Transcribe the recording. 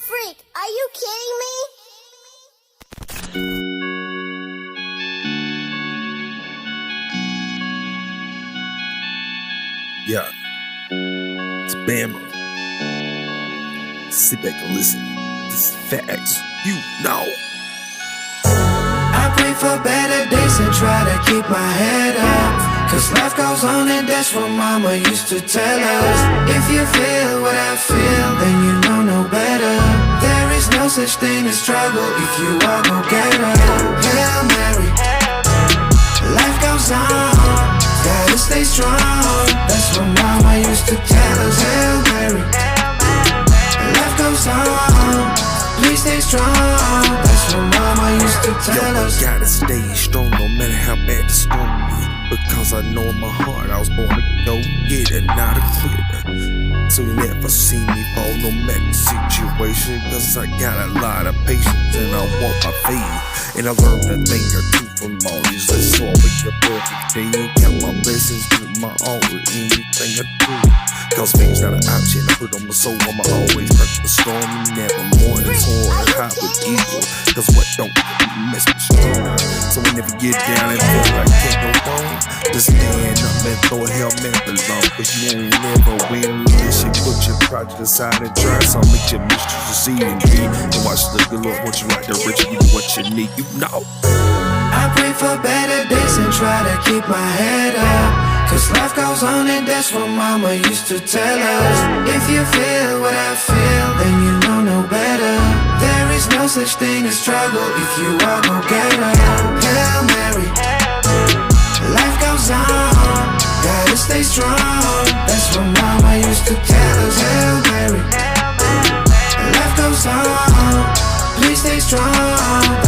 Freak, are you kidding me? Yeah, it's Bama. Sit back and listen. This is facts. You know. I pray for better days and try to keep my head up, 'cause life goes on and that's what mama used to tell us. If you feel what I feel, then you know no better. There is no such thing as struggle if you are go-getter. Hail Mary, life goes on, gotta stay strong. That's what mama used to tell us. Hail Mary, life goes on, please stay strong. That's what mama used to tell us. Gotta stay strong no matter how bad the storm is, because I know in my heart I was born to go get it, not a quitter. So you never see me fall no matter the situation, 'cause I got a lot of patience and I want my faith. And I learned a thing or two from all these. Let's always a perfect day and count my blessings, put my all with anything I do. 'Cause fame's not an option, I put on my soul, I'ma always hurt the storm. Never more than torn, high with eagle. 'Cause what don't mess with strong. So whenever you get down and feel like can't go wrong, just stand up and throw a helmet along. 'Cause you ain't never win unless you put your project aside and try some. Make your mistress succeed and be. And watch the good Lord want you right there, rich, give you what you need, you know. I pray for better days and try to keep my head up, 'cause life goes on and that's what mama used to tell us. If you feel what I feel, then you know no better. There is no such thing as struggle if you are go-getter. Hail Mary, life goes on, gotta stay strong. That's what mama used to tell us. Hail Mary, life goes on, please stay strong.